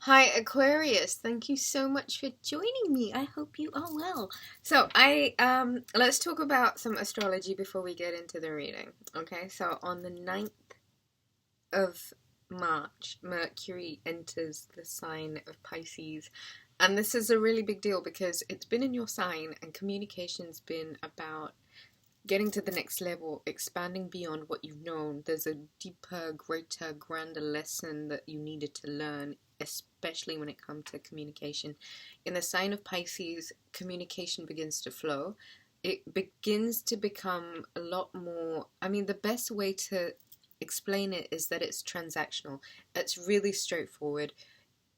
Hi Aquarius, thank you so much for joining me. I hope you are well. So let's talk about some astrology before we get into the reading. Okay, so on the 9th of March, Mercury enters the sign of Pisces. And this is a really big deal because it's been in your sign and communication's been about getting to the next level, expanding beyond what you've known. There's a deeper, greater, grander lesson that you needed to learn, especially when it comes to communication. In the sign of Pisces, communication begins to flow. It begins to become a lot more, the best way to explain it is that it's transactional. It's really straightforward,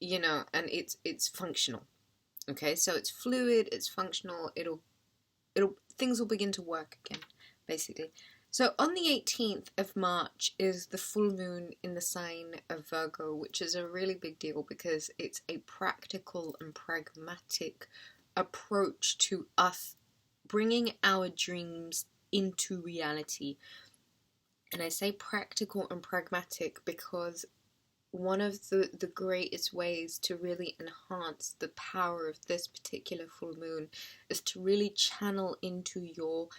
and it's functional. Okay, so it's fluid, it's functional, it'll things will begin to work again, basically. So on the 18th of March is the full moon in the sign of Virgo, which is a really big deal because it's a practical and pragmatic approach to us bringing our dreams into reality. And I say practical and pragmatic because one of the greatest ways to really enhance the power of this particular full moon is to really channel into your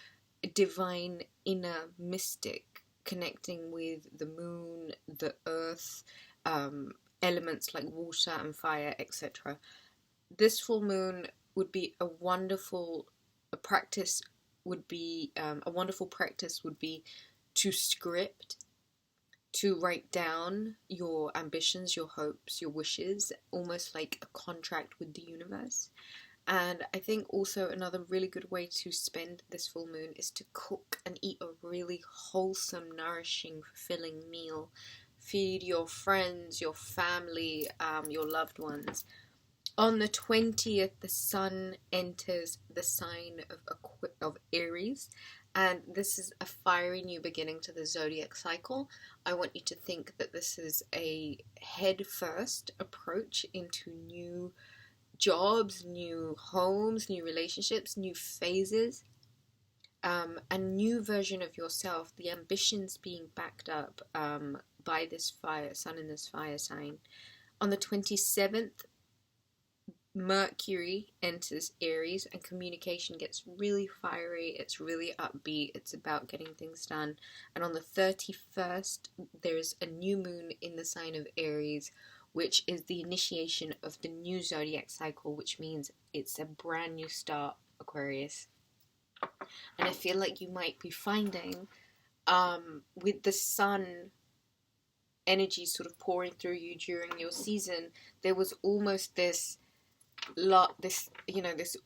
divine inner mystic, connecting with the moon, the earth, elements like water and fire, etc. This full moon would be a wonderful practice would be to script, to write down your ambitions, your hopes, your wishes, almost like a contract with the universe. And I think also another really good way to spend this full moon is to cook and eat a really wholesome, nourishing, fulfilling meal. Feed your friends, your family, your loved ones. On the 20th, the sun enters the sign of Aries, and this is a fiery new beginning to the zodiac cycle. I want you to think that this is a head-first approach into new jobs, new homes, new relationships, new phases, a new version of yourself, the ambitions being backed up by this sun in this fire sign. On the 27th, Mercury enters Aries and communication gets really fiery, it's really upbeat, it's about getting things done. And on the 31st, there is a new moon in the sign of Aries, which is the initiation of the new zodiac cycle, which means it's a brand new start, Aquarius. And I feel like you might be finding, with the sun energy sort of pouring through you during your season, there was almost this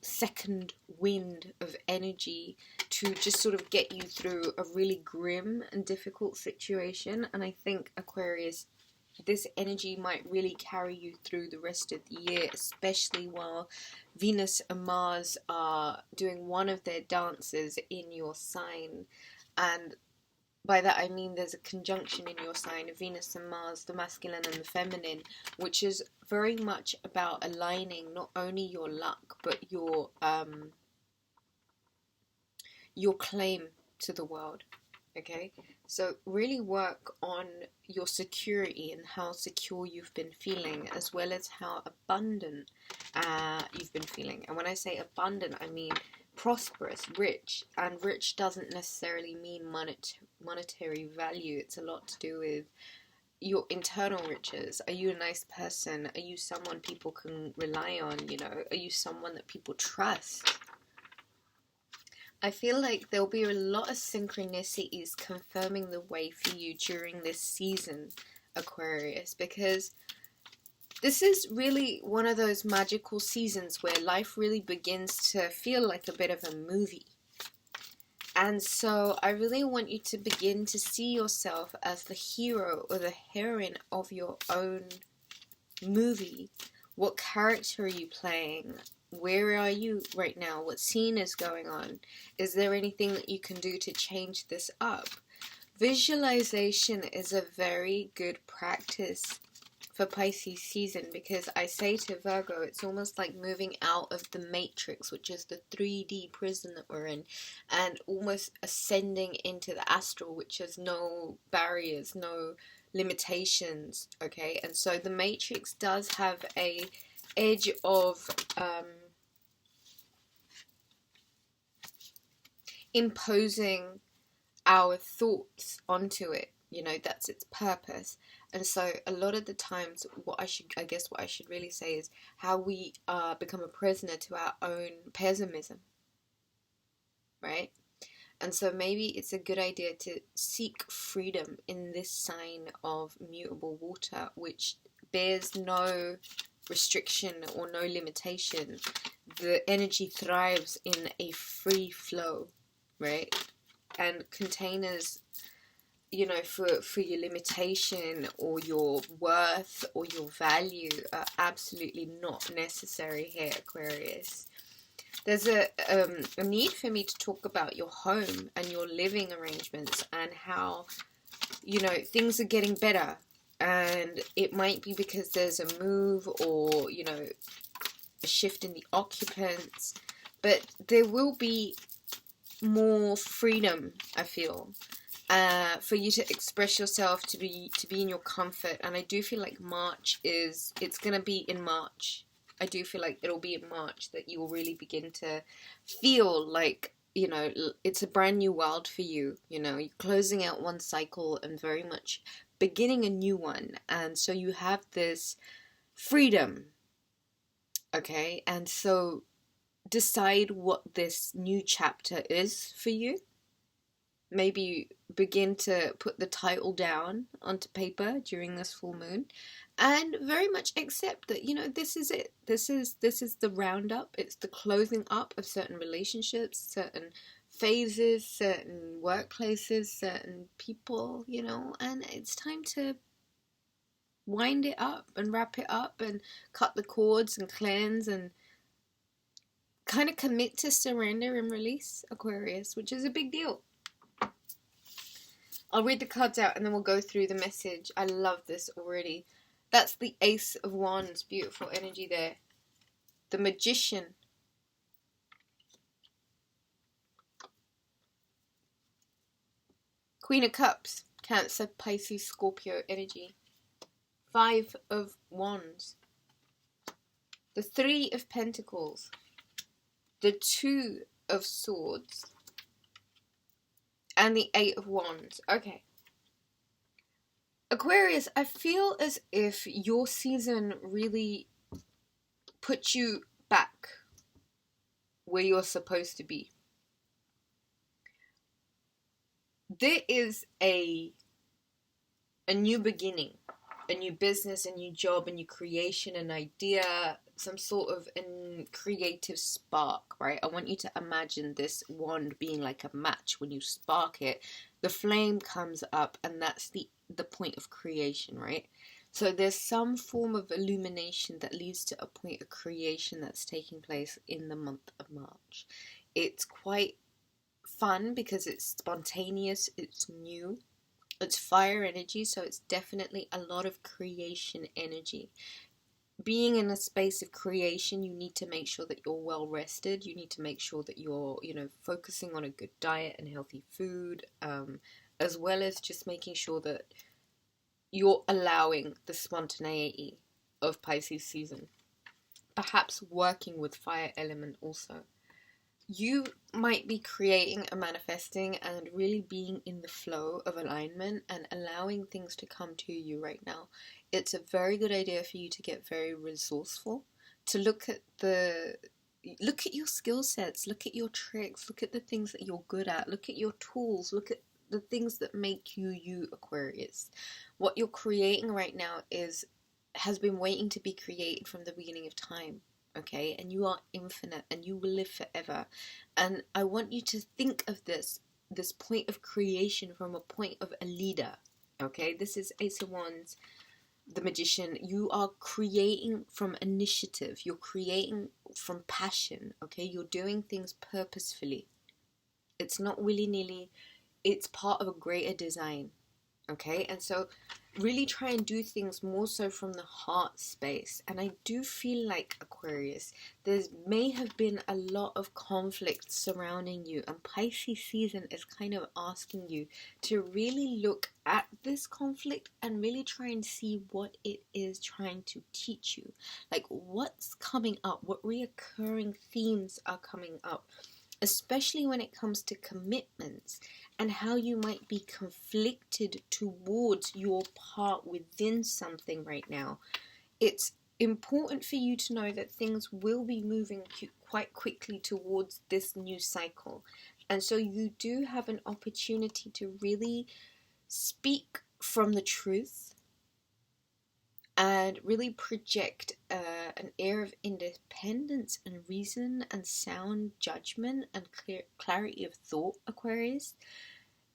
second wind of energy to just sort of get you through a really grim and difficult situation. And I think, Aquarius, this energy might really carry you through the rest of the year, especially while Venus and Mars are doing one of their dances in your sign. And by that I mean there's a conjunction in your sign of Venus and Mars, the masculine and the feminine, which is very much about aligning not only your luck but your claim to the world. Okay, so really work on your security and how secure you've been feeling, as well as how abundant you've been feeling. And when I say abundant, I mean prosperous, rich. And rich doesn't necessarily mean monetary value. It's a lot to do with your internal riches. Are you a nice person? Are you someone people can rely on? Are you someone that people trust? I feel like there'll be a lot of synchronicities confirming the way for you during this season, Aquarius, because this is really one of those magical seasons where life really begins to feel like a bit of a movie. And so I really want you to begin to see yourself as the hero or the heroine of your own movie. What character are you playing? Where are you right now? What scene is going on? Is there anything that you can do to change this up? Visualization is a very good practice for Pisces season, because I say to Virgo, it's almost like moving out of the matrix, which is the 3D prison that we're in, and almost ascending into the astral, which has no barriers, no limitations, okay? And so the Matrix does have a edge of imposing our thoughts onto it. You know, that's its purpose. And so a lot of the times what I should really say is how we become a prisoner to our own pessimism, right? And so maybe it's a good idea to seek freedom in this sign of mutable water, which bears no restriction or no limitation. The energy thrives in a free flow, right? And containers, you know, for your limitation or your worth or your value are absolutely not necessary here, Aquarius. There's a need for me to talk about your home and your living arrangements and how, you know, things are getting better. And it might be because there's a move or, you know, a shift in the occupants. But there will be more freedom, I feel, for you to express yourself, to be in your comfort. And I do feel like it's going to be in March. I do feel like it'll be in March that you will really begin to feel like, you know, it's a brand new world for you. You know, you're closing out one cycle and very much beginning a new one. And so you have this freedom, okay? And so decide what this new chapter is for you. Maybe begin to put the title down onto paper during this full moon, and very much accept that, you know, this is it. This is the roundup. It's the closing up of certain relationships, certain phases, certain workplaces, certain people, you know, and it's time to wind it up and wrap it up and cut the cords and cleanse and kind of commit to surrender and release, Aquarius, which is a big deal. I'll read the cards out and then we'll go through the message. I love this already. That's the Ace of Wands. Beautiful energy there. The Magician. Queen of Cups. Cancer, Pisces, Scorpio energy. Five of Wands. The Three of Pentacles. The Two of Swords. And the Eight of Wands. Okay. Aquarius, I feel as if your season really puts you back where you're supposed to be. There is a new beginning, a new business, a new job, a new creation, an idea, some sort of a creative spark, right? I want you to imagine this wand being like a match. When you spark it, the flame comes up, and that's the point of creation, right? So there's some form of illumination that leads to a point of creation that's taking place in the month of March. It's quite fun because it's spontaneous, it's new, it's fire energy, so it's definitely a lot of creation energy. Being in a space of creation, you need to make sure that you're well rested. You need to make sure that you're, you know, focusing on a good diet and healthy food, as well as just making sure that you're allowing the spontaneity of Pisces season. Perhaps working with fire element also. You might be creating and manifesting and really being in the flow of alignment and allowing things to come to you right now. It's a very good idea for you to get very resourceful, to look at your skill sets, look at your tricks, look at the things that you're good at, look at your tools, look at the things that make you, Aquarius. What you're creating right now has been waiting to be created from the beginning of time. Okay, and you are infinite and you will live forever. And I want you to think of this point of creation from a point of a leader. Okay, this is Ace of Wands, the Magician. You are creating from initiative. You're creating from passion. Okay, you're doing things purposefully. It's not willy-nilly. It's part of a greater design. Okay, and so really try and do things more so from the heart space. And I do feel like, Aquarius, there may have been a lot of conflict surrounding you, and Pisces season is kind of asking you to really look at this conflict and really try and see what it is trying to teach you. Like, what's coming up, what reoccurring themes are coming up, especially when it comes to commitments, and how you might be conflicted towards your part within something right now. It's important for you to know that things will be moving quite quickly towards this new cycle. And so you do have an opportunity to really speak from the truth and really project an air of independence and reason and sound judgment and clarity of thought, Aquarius.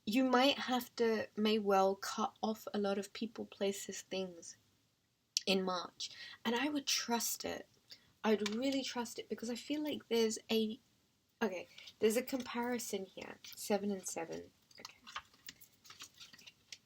You may well cut off a lot of people, places, things in March. And I would trust it. I'd really trust it, because I feel like there's a comparison here. 7 and 7.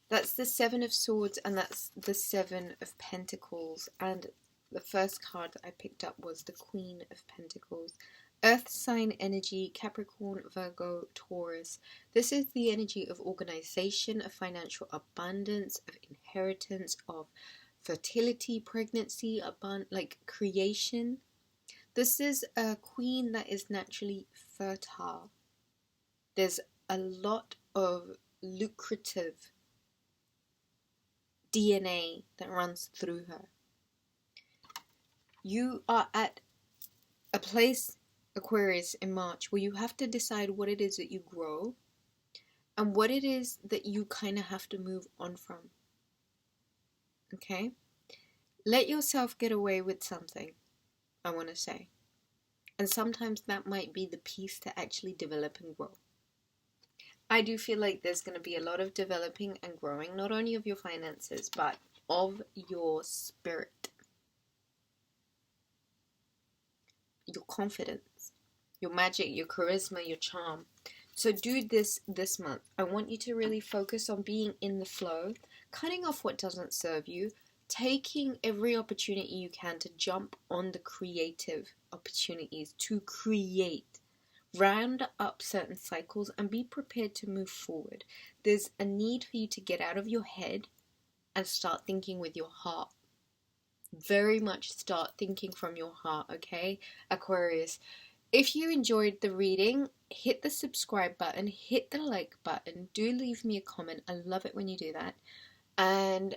That's the 7 of Swords, and that's the 7 of Pentacles. And the first card that I picked up was the Queen of Pentacles. Earth sign energy, Capricorn, Virgo, Taurus. This is the energy of organization, of financial abundance, of inheritance, of fertility, pregnancy, like creation. This is a queen that is naturally fertile. There's a lot of lucrative DNA that runs through her. You are at a place, Aquarius, in March where you have to decide what it is that you grow and what it is that you kind of have to move on from. Okay? Let yourself get away with something, I want to say. And sometimes that might be the piece to actually develop and grow. I do feel like there's going to be a lot of developing and growing, not only of your finances, but of your spirit, your confidence, your magic, your charisma, your charm. So do this month. I want you to really focus on being in the flow, cutting off what doesn't serve you, taking every opportunity you can to jump on the creative opportunities, to create. Round up certain cycles and be prepared to move forward. There's a need for you to get out of your head and start thinking with your heart. Very much start thinking from your heart, okay, Aquarius? If you enjoyed the reading, hit the subscribe button, hit the like button, do leave me a comment. I love it when you do that. And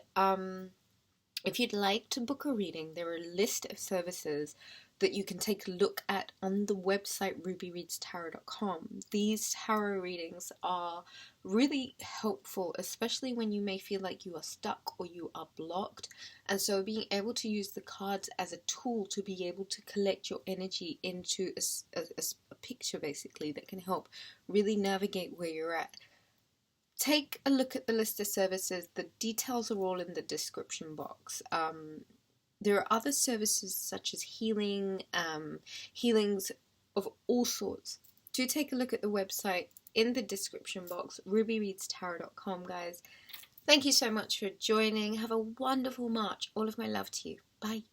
if you'd like to book a reading, there are a list of services that you can take a look at on the website rubyreadstarot.com. These tarot readings are really helpful, especially when you may feel like you are stuck or you are blocked. And so being able to use the cards as a tool to be able to collect your energy into a picture, basically, that can help really navigate where you're at. Take a look at the list of services. The details are all in the description box. There are other services such as healings of all sorts. Do take a look at the website in the description box, rubyreadstarot.com, guys. Thank you so much for joining. Have a wonderful March. All of my love to you. Bye.